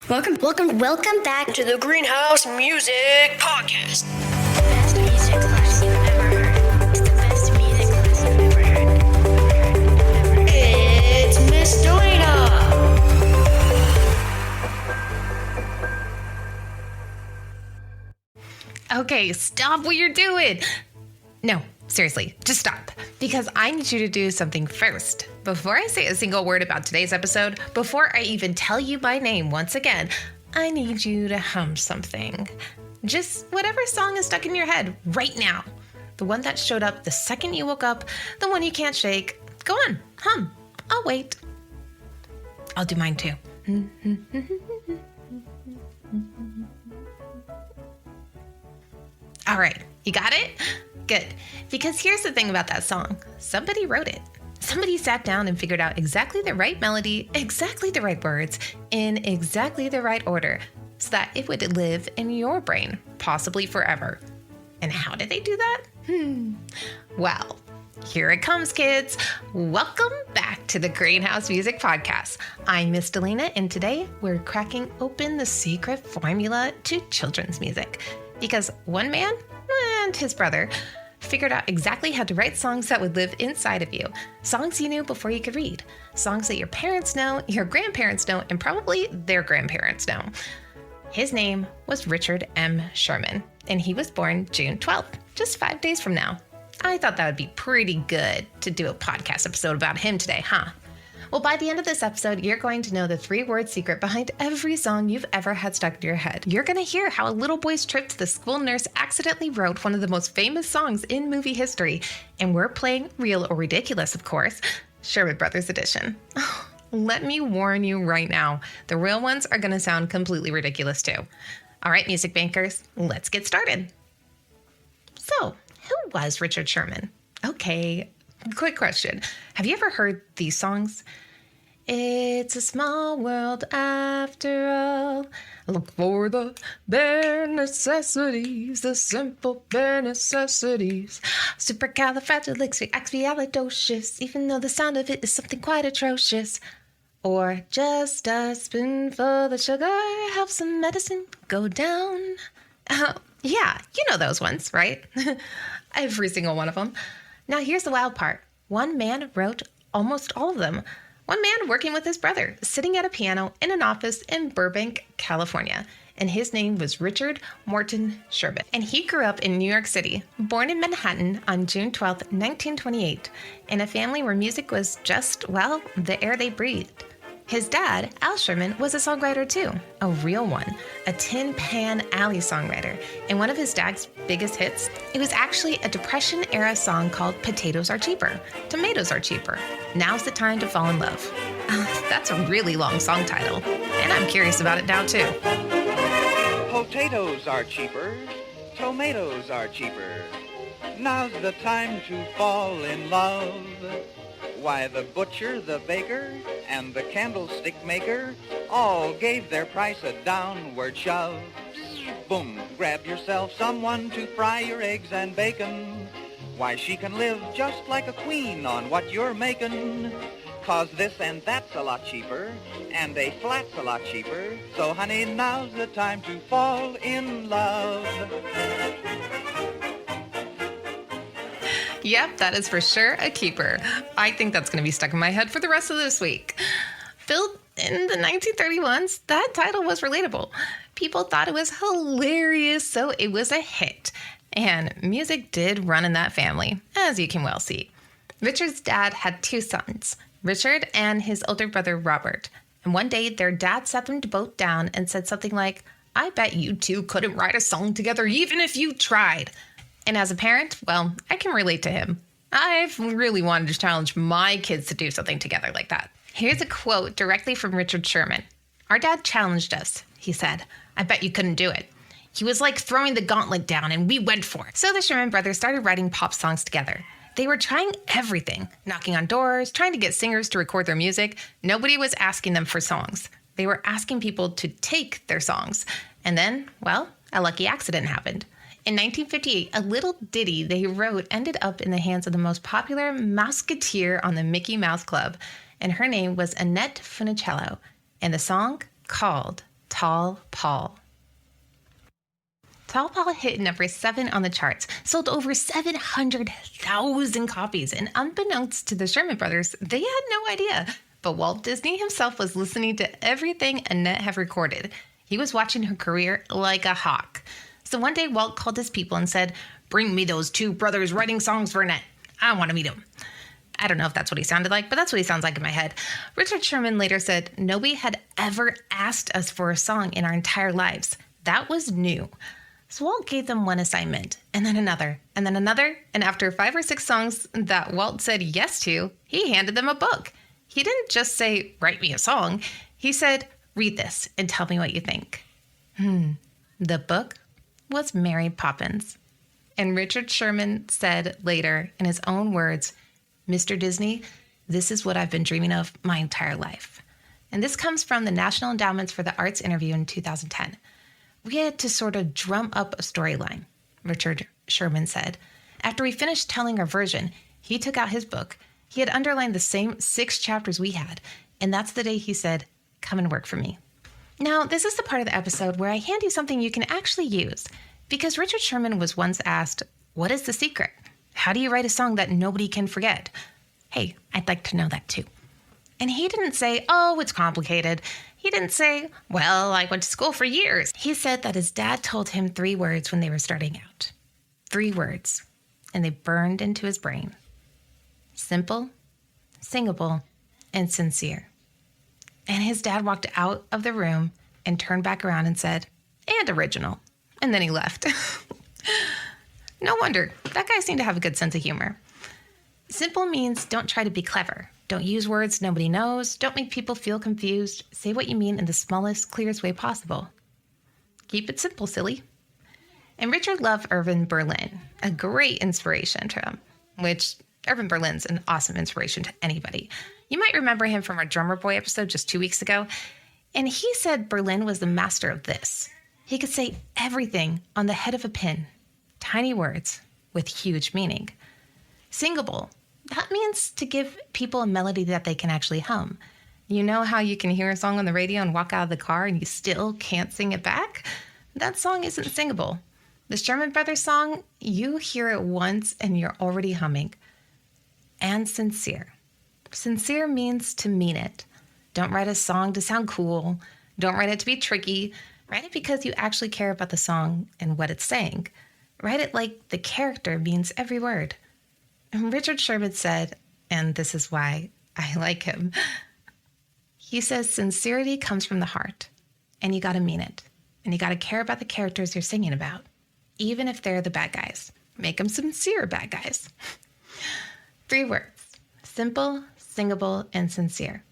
Welcome back to the Greenhouse Music Podcast. Best music class you've ever heard. It's the best music class you've ever heard. It's Miss Delana. Okay, stop what you're doing. No, seriously, just stop. Because I need you to do something first. Before I say a single word about today's episode, before I even tell you my name once again, I need you to hum something. Just whatever song is stuck in your head right now. The one that showed up the second you woke up, the one you can't shake. Go on, hum. I'll wait. I'll do mine too. All right, you got it? Good. Because here's the thing about that song. Somebody wrote it. Somebody sat down and figured out exactly the right melody, exactly the right words, in exactly the right order, so that it would live in your brain, possibly forever. And how did they do that? Well, here it comes, kids. Welcome back to the Greenhouse Music Podcast. I'm Miss Delana, and today we're cracking open the secret formula to children's music. Because one man and his brother figured out exactly how to write songs that would live inside of you. Songs you knew before you could read. Songs that your parents know, your grandparents know, and probably their grandparents know. His name was Richard M. Sherman, and he was born June 12th, just 5 days from now. I thought that would be pretty good to do a podcast episode about him today, huh? Well, by the end of this episode, you're going to know the 3-word secret behind every song you've ever had stuck in your head. You're going to hear how a little boy's trip to the school nurse accidentally wrote one of the most famous songs in movie history. And we're playing Real or Ridiculous, of course, Sherman Brothers edition. Let me warn you right now, the real ones are going to sound completely ridiculous too. All right, music bankers, let's get started. So, who was Richard Sherman? Okay, quick question. Have you ever heard these songs? It's a small world after all. I look for the bare necessities, the simple bare necessities. Supercalifragilisticexpialidocious, even though the sound of it is something quite atrocious. Or just a spoonful of sugar helps some medicine go down. Yeah, you know those ones, right? Every single one of them. Now, here's the wild part. One man wrote almost all of them. One man working with his brother, sitting at a piano in an office in Burbank, California. And his name was Richard Morton Sherman. And he grew up in New York City, born in Manhattan on June 12, 1928, in a family where music was just, well, the air they breathed. His dad, Al Sherman, was a songwriter too, a real one, a Tin Pan Alley songwriter. And one of his dad's biggest hits, it was actually a Depression-era song called Potatoes Are Cheaper, Tomatoes Are Cheaper, Now's the Time to Fall in Love. That's a really long song title, and I'm curious about it now too. Potatoes are cheaper, tomatoes are cheaper, now's the time to fall in love. Why, the butcher, the baker, and the candlestick maker all gave their price a downward shove. Boom, grab yourself someone to fry your eggs and bacon. Why, she can live just like a queen on what you're making. 'Cause this and that's a lot cheaper, and a flat's a lot cheaper. So, honey, now's the time to fall in love. Yep, that is for sure a keeper. I think that's going to be stuck in my head for the rest of this week. Built in the 1931s, that title was relatable. People thought it was hilarious, so it was a hit. And music did run in that family, as you can well see. Richard's dad had 2 sons, Richard and his older brother, Robert. And one day, their dad sat them both down and said something like, "I bet you two couldn't write a song together even if you tried." And as a parent, well, I can relate to him. I've really wanted to challenge my kids to do something together like that. Here's a quote directly from Richard Sherman. "Our dad challenged us," he said. "I bet you couldn't do it. He was like throwing the gauntlet down and we went for it." So the Sherman brothers started writing pop songs together. They were trying everything, knocking on doors, trying to get singers to record their music. Nobody was asking them for songs. They were asking people to take their songs. And then, well, a lucky accident happened. In 1958, a little ditty they wrote ended up in the hands of the most popular Mouseketeer on the Mickey Mouse Club, and her name was Annette Funicello, and the song called Tall Paul. Tall Paul hit number 7 on the charts, sold over 700,000 copies, and unbeknownst to the Sherman brothers, they had no idea. But Walt Disney himself was listening to everything Annette had recorded. He was watching her career like a hawk. So one day, Walt called his people and said, "Bring me those 2 brothers writing songs for Annette. I want to meet them." I don't know if that's what he sounded like, but that's what he sounds like in my head. Richard Sherman later said, "Nobody had ever asked us for a song in our entire lives. That was new." So Walt gave them one assignment, and then another, and then another, and after 5 or 6 songs that Walt said yes to, he handed them a book. He didn't just say, "Write me a song." He said, "Read this and tell me what you think." The book was Mary Poppins. And Richard Sherman said later, in his own words, "Mr. Disney, this is what I've been dreaming of my entire life." And this comes from the National Endowments for the Arts interview in 2010. "We had to sort of drum up a storyline," Richard Sherman said. "After we finished telling our version, he took out his book. He had underlined the same 6 chapters we had, and that's the day he said, 'Come and work for me.'" Now, this is the part of the episode where I hand you something you can actually use, because Richard Sherman was once asked, "What is the secret? How do you write a song that nobody can forget?" Hey, I'd like to know that too. And he didn't say, "Oh, it's complicated." He didn't say, "Well, I went to school for years." He said that his dad told him 3 words when they were starting out. 3 words, and they burned into his brain. Simple, singable, and sincere. And his dad walked out of the room and turned back around and said, "And original." And then he left. No wonder. That guy seemed to have a good sense of humor. Simple means don't try to be clever. Don't use words nobody knows. Don't make people feel confused. Say what you mean in the smallest, clearest way possible. Keep it simple, silly. And Richard loved Irving Berlin, a great inspiration to him, which Irving Berlin's an awesome inspiration to anybody. You might remember him from our Drummer Boy episode just 2 weeks ago. And he said Berlin was the master of this. He could say everything on the head of a pin. Tiny words with huge meaning. Singable. That means to give people a melody that they can actually hum. You know how you can hear a song on the radio and walk out of the car and you still can't sing it back? That song isn't singable. The Sherman Brothers song, you hear it once and you're already humming. And sincere. Sincere means to mean it. Don't write a song to sound cool. Don't write it to be tricky. Write it because you actually care about the song and what it's saying. Write it like the character means every word. And Richard Sherman said, and this is why I like him, he says sincerity comes from the heart, and you got to mean it. And you got to care about the characters you're singing about, even if they're the bad guys. Make them sincere bad guys. 3 words, simple, singable, and sincere.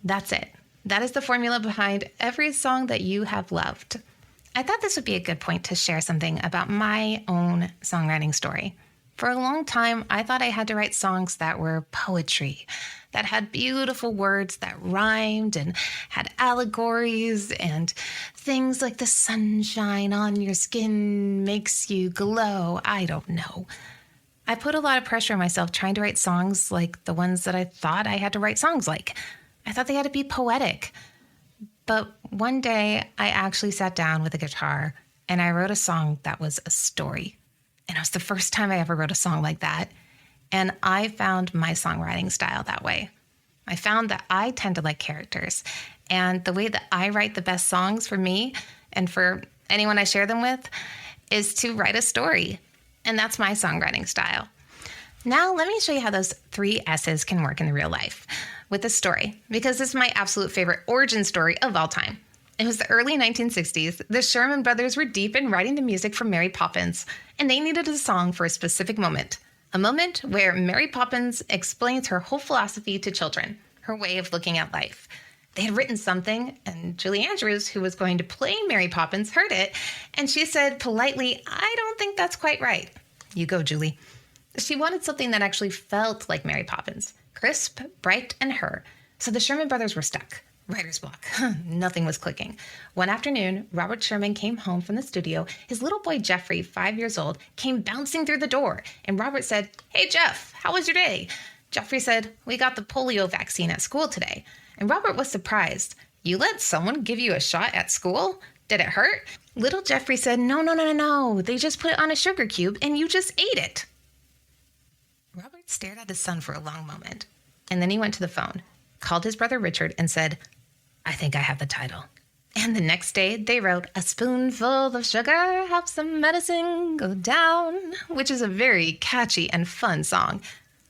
That's it. That is the formula behind every song that you have loved. I thought this would be a good point to share something about my own songwriting story. For a long time, I thought I had to write songs that were poetry, that had beautiful words that rhymed and had allegories and things like the sunshine on your skin makes you glow. I don't know. I put a lot of pressure on myself trying to write songs like the ones that I thought I had to write songs like. I thought they had to be poetic. But one day, I actually sat down with a guitar and I wrote a song that was a story. And it was the first time I ever wrote a song like that. And I found my songwriting style that way. I found that I tend to like characters. And the way that I write the best songs for me and for anyone I share them with is to write a story. And that's my songwriting style. Now, let me show you how those 3 S's can work in real life with a story, because this is my absolute favorite origin story of all time. It was the early 1960s. The Sherman brothers were deep in writing the music for Mary Poppins, and they needed a song for a specific moment. A moment where Mary Poppins explains her whole philosophy to children, her way of looking at life. They had written something, and Julie Andrews, who was going to play Mary Poppins, heard it, and she said politely, "I don't think that's quite right." You go, Julie. She wanted something that actually felt like Mary Poppins, crisp, bright, and her. So the Sherman brothers were stuck. Writer's block. Nothing was clicking. One afternoon, Robert Sherman came home from the studio. His little boy, Jeffrey, 5 years old, came bouncing through the door. And Robert said, "Hey, Jeff, how was your day?" Jeffrey said, "We got the polio vaccine at school today." And Robert was surprised. You let someone give you a shot at school? Did it hurt? Little Jeffrey said, No. They just put it on a sugar cube and you just ate it. Robert stared at his son for a long moment, and then he went to the phone, called his brother Richard, and said, I think I have the title. And the next day, they wrote, A spoonful of sugar helps the medicine go down, which is a very catchy and fun song.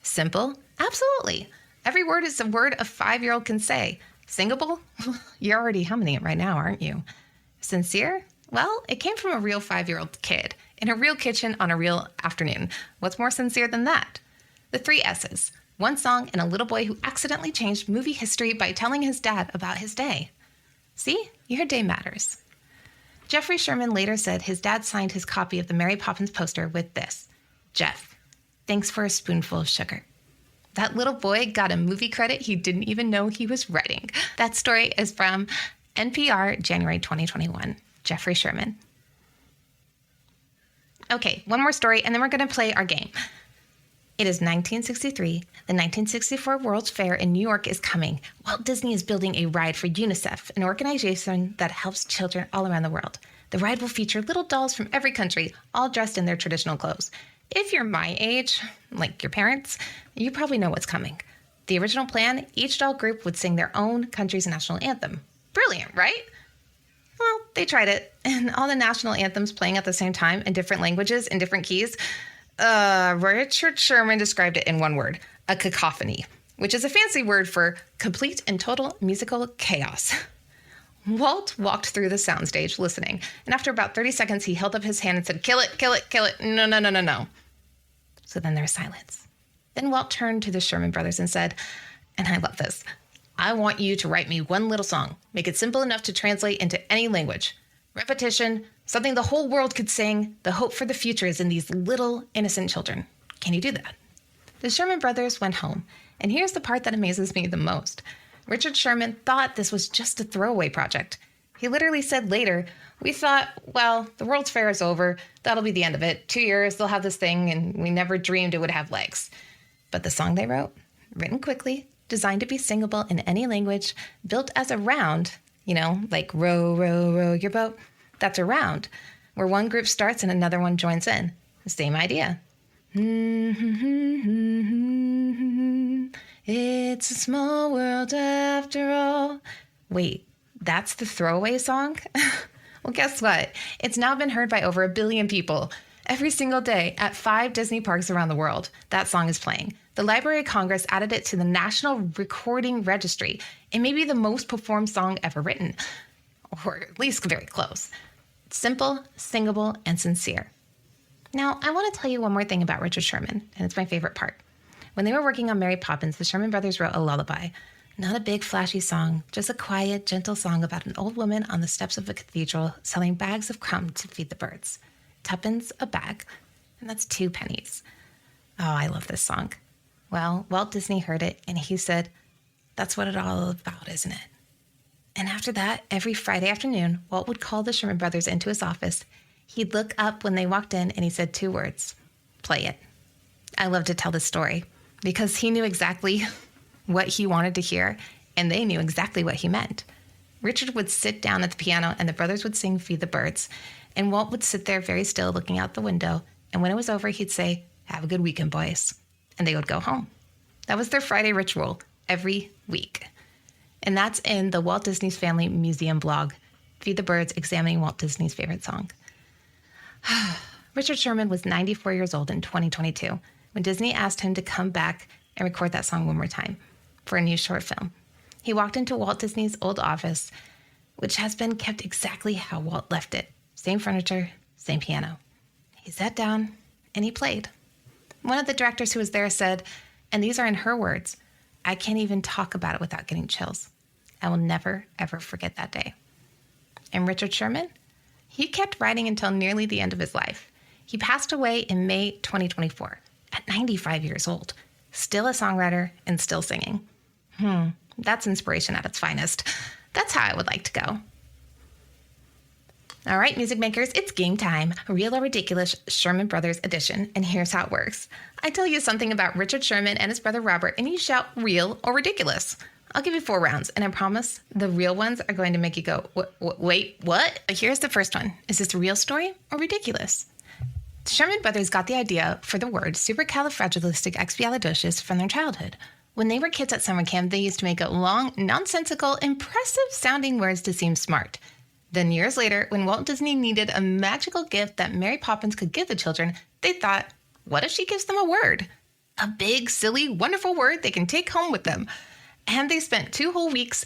Simple? Absolutely. Every word is a word a 5-year-old can say. Singable? You're already humming it right now, aren't you? Sincere? Well, it came from a real 5-year-old kid in a real kitchen on a real afternoon. What's more sincere than that? The 3 S's. One song and a little boy who accidentally changed movie history by telling his dad about his day. See? Your day matters. Jeffrey Sherman later said his dad signed his copy of the Mary Poppins poster with this: Jeff, thanks for a spoonful of sugar. That little boy got a movie credit he didn't even know he was writing. That story is from NPR, January 2021. Jeffrey Sherman. Okay, one more story, and then we're going to play our game. It is 1963. The 1964 World's Fair in New York is coming. Walt Disney is building a ride for UNICEF, an organization that helps children all around the world. The ride will feature little dolls from every country, all dressed in their traditional clothes. If you're my age, like your parents, you probably know what's coming. The original plan, each doll group would sing their own country's national anthem. Brilliant, right? Well, they tried it, and all the national anthems playing at the same time in different languages, in different keys. Richard Sherman described it in one word: a cacophony, which is a fancy word for complete and total musical chaos. Walt walked through the soundstage listening, and after about 30 seconds, he held up his hand and said, Kill it, kill it, kill it. No. So then there was silence. Then Walt turned to the Sherman brothers and said, and I love this, I want you to write me one little song. Make it simple enough to translate into any language. Repetition, something the whole world could sing. The hope for the future is in these little innocent children. Can you do that? The Sherman brothers went home, and here's the part that amazes me the most. Richard Sherman thought this was just a throwaway project. He literally said later, we thought, well, the World's Fair is over. That'll be the end of it. 2 years, they'll have this thing, and we never dreamed it would have legs. But the song they wrote, written quickly, designed to be singable in any language, built as a round, like row, row, row your boat. That's a round, where one group starts and another one joins in. Same idea. It's a small world after all. Wait, that's the throwaway song? Well, guess what? It's now been heard by over 1 billion people. Every single day at 5 Disney parks around the world, that song is playing. The Library of Congress added it to the National Recording Registry. It may be the most performed song ever written, or at least very close. It's simple, singable, and sincere. Now, I want to tell you one more thing about Richard Sherman, and it's my favorite part. When they were working on Mary Poppins, the Sherman brothers wrote a lullaby. Not a big, flashy song, just a quiet, gentle song about an old woman on the steps of a cathedral selling bags of crumbs to feed the birds. 2 a bag, and that's 2 pennies. Oh, I love this song. Well, Walt Disney heard it, and he said, that's what it's all about, isn't it? And after that, every Friday afternoon, Walt would call the Sherman brothers into his office. He'd look up when they walked in, and he said 2 words, play it. I love to tell this story because he knew exactly what he wanted to hear, and they knew exactly what he meant. Richard would sit down at the piano, and the brothers would sing Feed the Birds, and Walt would sit there very still looking out the window, and when it was over, he'd say, have a good weekend, boys. And they would go home. That was their Friday ritual every week. And that's in the Walt Disney's Family Museum blog, Feed the Birds, examining Walt Disney's favorite song. Richard Sherman was 94 years old in 2022 when Disney asked him to come back and record that song one more time for a new short film. He walked into Walt Disney's old office, which has been kept exactly how Walt left it. Same furniture, same piano. He sat down and he played. One of the directors who was there said, and these are in her words, I can't even talk about it without getting chills. I will never, ever forget that day. And Richard Sherman? He kept writing until nearly the end of his life. He passed away in May 2024 at 95 years old, still a songwriter and still singing. That's inspiration at its finest. That's how I would like to go. All right, music makers, it's game time. Real or Ridiculous Sherman Brothers edition. And here's how it works. I tell you something about Richard Sherman and his brother Robert, and you shout real or ridiculous. I'll give you 4 rounds, and I promise the real ones are going to make you go, wait, what? Here's the first one. Is this a real story or ridiculous? The Sherman Brothers got the idea for the word supercalifragilisticexpialidocious from their childhood. When they were kids at summer camp, they used to make up long, nonsensical, impressive-sounding words to seem smart. Then years later, when Walt Disney needed a magical gift that Mary Poppins could give the children, they thought, what if she gives them a word? A big, silly, wonderful word they can take home with them. And they spent 2 whole weeks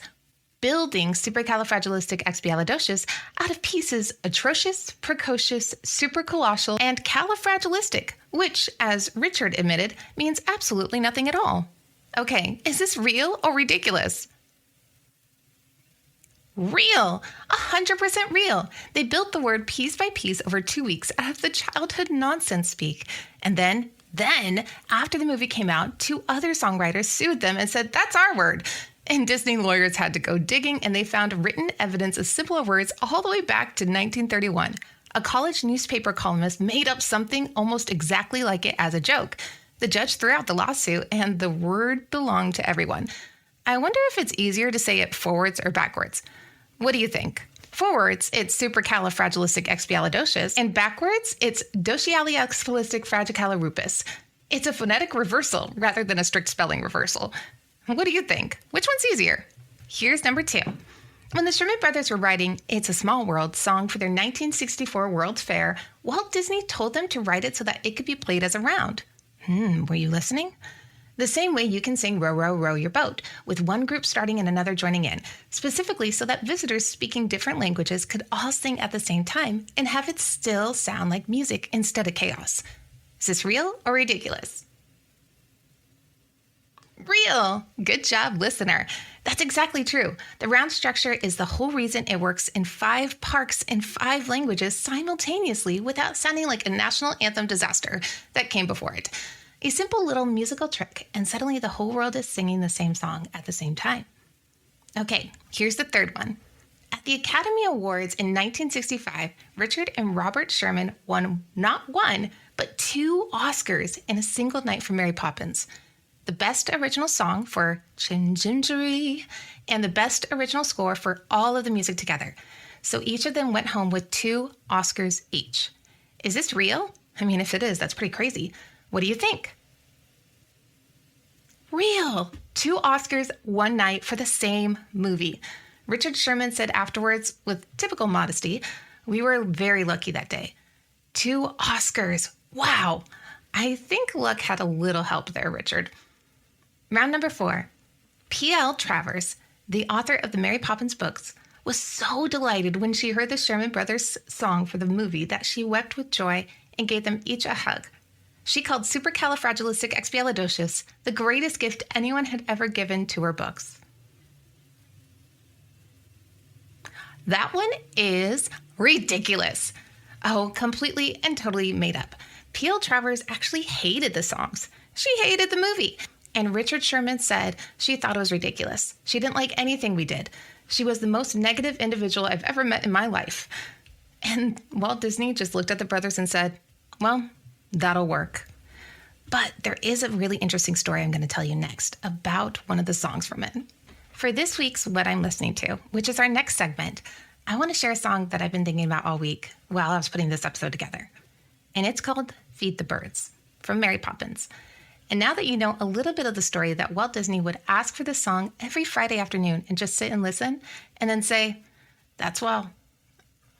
building supercalifragilisticexpialidocious out of pieces atrocious, precocious, supercolossal, and califragilistic, which, as Richard admitted, means absolutely nothing at all. Okay, is this real or ridiculous? Real, 100% real. They built the word piece by piece over 2 weeks out of the childhood nonsense speak. And then, after the movie came out, 2 other songwriters sued them and said, that's our word. And Disney lawyers had to go digging, and they found written evidence of similar words all the way back to 1931. A college newspaper columnist made up something almost exactly like it as a joke. The judge threw out the lawsuit, and the word belonged to everyone. I wonder if it's easier to say it forwards or backwards. What do you think? Forwards, it's supercalifragilisticexpialidocious, and backwards, it's docialiexpialisticfragilisticexpialidocious. It's a phonetic reversal rather than a strict spelling reversal. What do you think? Which one's easier? Here's number 2. When the Sherman Brothers were writing It's a Small World song for their 1964 World's Fair, Walt Disney told them to write it so that it could be played as a round. Were you listening? The same way you can sing Row, Row, Row Your Boat, with one group starting and another joining in, specifically so that visitors speaking different languages could all sing at the same time and have it still sound like music instead of chaos. Is this real or ridiculous? Real! Good job, listener. That's exactly true. The round structure is the whole reason it works in 5 parks in 5 languages simultaneously without sounding like a national anthem disaster that came before it. A simple little musical trick, and suddenly the whole world is singing the same song at the same time. Okay, here's the third one. At the Academy Awards in 1965, Richard and Robert Sherman won not 1, but 2 Oscars in a single night for Mary Poppins. The Best Original Song for Gingery and the Best Original Score for all of the music together. So each of them went home with 2 Oscars each. Is this real? I mean, if it is, that's pretty crazy. What do you think? Real! 2 Oscars one night for the same movie. Richard Sherman said afterwards, with typical modesty, we were very lucky that day. 2 Oscars. Wow! I think luck had a little help there, Richard. Round number 4. P.L. Travers, the author of the Mary Poppins books, was so delighted when she heard the Sherman Brothers song for the movie that she wept with joy and gave them each a hug. She called supercalifragilisticexpialidocious the greatest gift anyone had ever given to her books. That one is ridiculous. Oh, completely and totally made up. P.L. Travers actually hated the songs. She hated the movie. And Richard Sherman said she thought it was ridiculous. She didn't like anything we did. She was the most negative individual I've ever met in my life. And Walt Disney just looked at the brothers and said, well, that'll work. But there is a really interesting story I'm going to tell you next about one of the songs from it. For this week's What I'm Listening To, which is our next segment, I want to share a song that I've been thinking about all week while I was putting this episode together. And it's called Feed the Birds from Mary Poppins. And now that you know a little bit of the story that Walt Disney would ask for this song every Friday afternoon and just sit and listen and then say, that's well,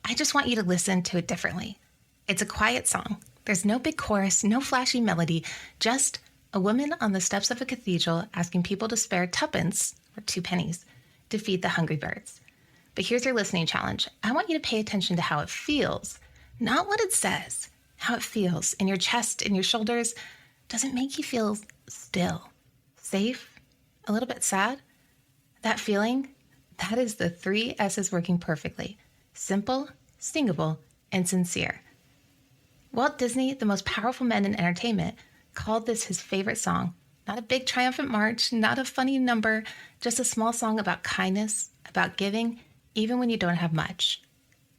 I just want you to listen to it differently. It's a quiet song. There's no big chorus, no flashy melody, just a woman on the steps of a cathedral asking people to spare 2pence, or 2 pennies, to feed the hungry birds. But here's your listening challenge. I want you to pay attention to how it feels, not what it says, how it feels in your chest, in your shoulders. Does it make you feel still, safe, a little bit sad? That feeling, that is the 3 S's working perfectly. Simple, singable, and sincere. Walt Disney, the most powerful man in entertainment, called this his favorite song. Not a big triumphant march, not a funny number, just a small song about kindness, about giving, even when you don't have much.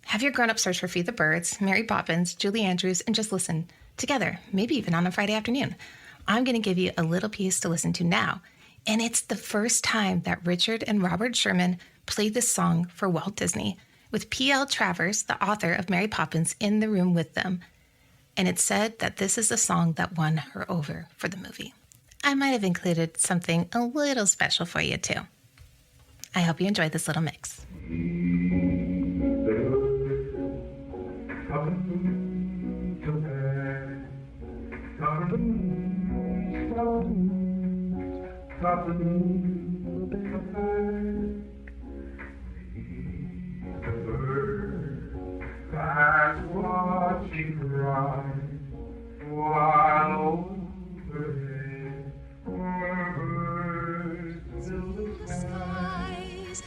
Have your grown-up search for Feed the Birds, Mary Poppins, Julie Andrews, and just listen together, maybe even on a Friday afternoon. I'm going to give you a little piece to listen to now, and it's the first time that Richard and Robert Sherman played this song for Walt Disney, with P.L. Travers, the author of Mary Poppins, in the room with them. And it's said that this is the song that won her over for the movie. I might have included something a little special for you, too. I hope you enjoyed this little mix. That's watching rise while overhead birds fill the skies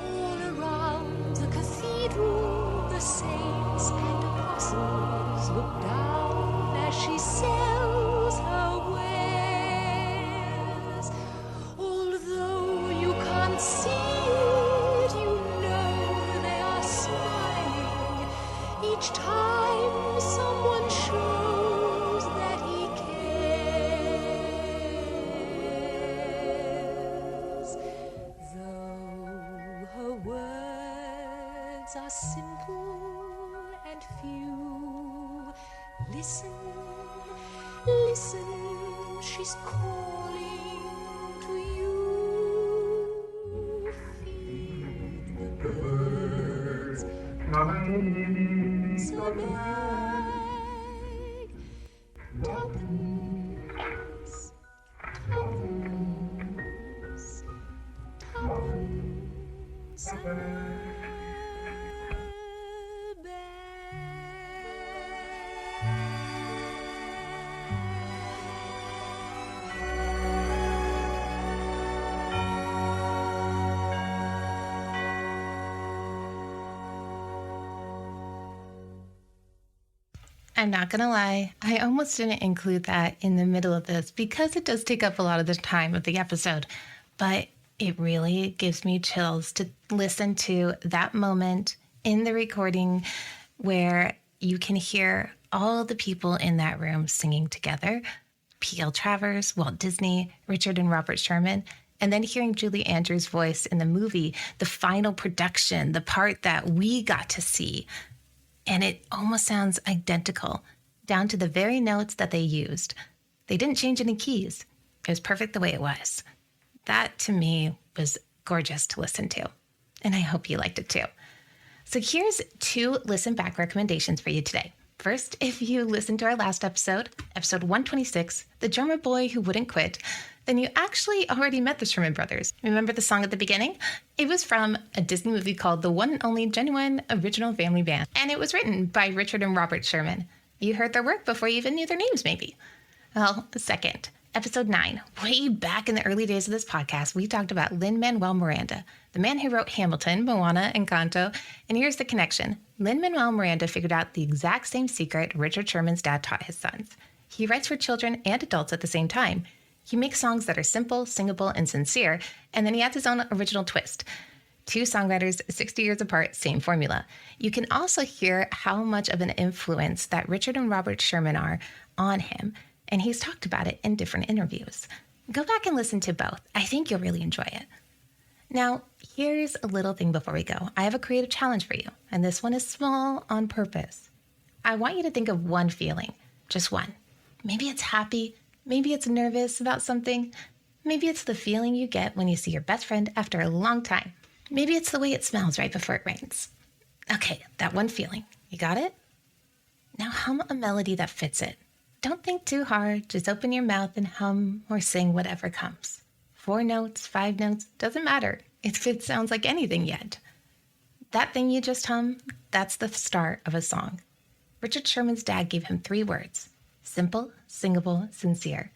all around the cathedral. The saints and apostles look down as she sells her wares. Although you can't see it, you know they are smiling each time someone shows that he cares. Though her words are simple and few, listen, listen, she's calling to you. Feed the birds, tuppence a bag, tuppence, tuppence, tuppence a I'm not going to lie, I almost didn't include that in the middle of this because it does take up a lot of the time of the episode, but it really gives me chills to listen to that moment in the recording where you can hear all the people in that room singing together. P.L. Travers, Walt Disney, Richard and Robert Sherman, and then hearing Julie Andrews' voice in the movie, the final production, the part that we got to see. And it almost sounds identical, down to the very notes that they used. They didn't change any keys. It was perfect the way it was. That, to me, was gorgeous to listen to. And I hope you liked it too. So here's 2 listen back recommendations for you today. First, if you listened to our last episode, episode 126, The Drummer Boy Who Wouldn't Quit, then you actually already met the Sherman Brothers. Remember the song at the beginning? It was from a Disney movie called The One and Only Genuine Original Family Band, and it was written by Richard and Robert Sherman. You heard their work before you even knew their names, maybe. Well, second, episode 9, way back in the early days of this podcast, we talked about Lin-Manuel Miranda, the man who wrote Hamilton, Moana, and Encanto, and here's the connection. Lin-Manuel Miranda figured out the exact same secret Richard Sherman's dad taught his sons. He writes for children and adults at the same time. He makes songs that are simple, singable, and sincere, and then he adds his own original twist. 2 songwriters, 60 years apart, same formula. You can also hear how much of an influence that Richard and Robert Sherman are on him, and he's talked about it in different interviews. Go back and listen to both. I think you'll really enjoy it. Now, here's a little thing before we go. I have a creative challenge for you, and this one is small on purpose. I want you to think of one feeling, just one. Maybe it's happy. Maybe it's nervous about something. Maybe it's the feeling you get when you see your best friend after a long time. Maybe it's the way it smells right before it rains. Okay, that one feeling. You got it? Now hum a melody that fits it. Don't think too hard. Just open your mouth and hum or sing whatever comes. 4 notes, 5 notes, doesn't matter if it sounds like anything yet. That thing you just hum, that's the start of a song. Richard Sherman's dad gave him 3 words. Simple, singable, sincere.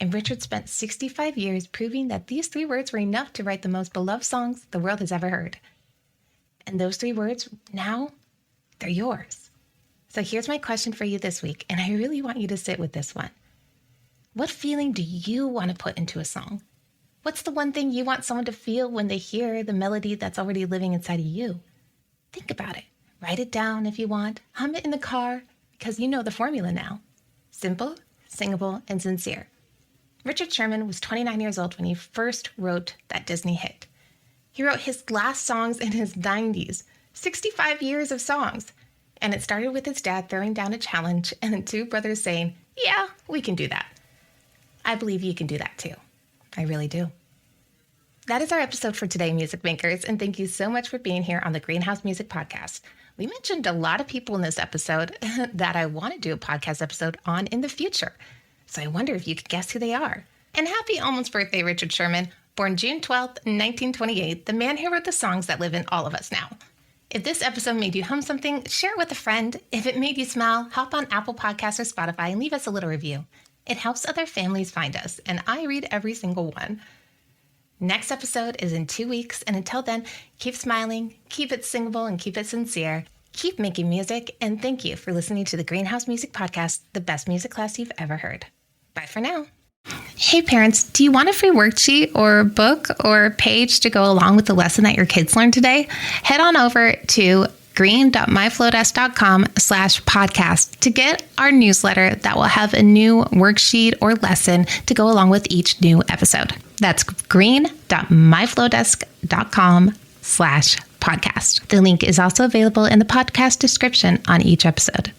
And Richard spent 65 years proving that these 3 words were enough to write the most beloved songs the world has ever heard. And those 3 words, now, they're yours. So here's my question for you this week, and I really want you to sit with this one. What feeling do you want to put into a song? What's the one thing you want someone to feel when they hear the melody that's already living inside of you? Think about it. Write it down if you want. Hum it in the car, because you know the formula now. Simple, singable, and sincere. Richard Sherman was 29 years old when he first wrote that Disney hit. He wrote his last songs in his 90s, 65 years of songs. And it started with his dad throwing down a challenge and the two brothers saying, yeah, we can do that. I believe you can do that too. I really do. That is our episode for today, music makers, and thank you so much for being here on the Greenhouse Music Podcast. We mentioned a lot of people in this episode that I want to do a podcast episode on in the future. So I wonder if you could guess who they are. And happy almost birthday, Richard Sherman. Born June 12th, 1928, the man who wrote the songs that live in all of us now. If this episode made you hum something, share it with a friend. If it made you smile, hop on Apple Podcasts or Spotify and leave us a little review. It helps other families find us, and I read every single one. Next episode is in 2 weeks, and until then, keep smiling, keep it singable, and keep it sincere. Keep making music, and thank you for listening to the Greenhouse Music Podcast, the best music class you've ever heard. Bye for now. Hey parents, do you want a free worksheet or book or page to go along with the lesson that your kids learned today? Head on over to green.myflowdesk.com/podcast to get our newsletter that will have a new worksheet or lesson to go along with each new episode. That's green.myflowdesk.com/podcast. The link is also available in the podcast description on each episode.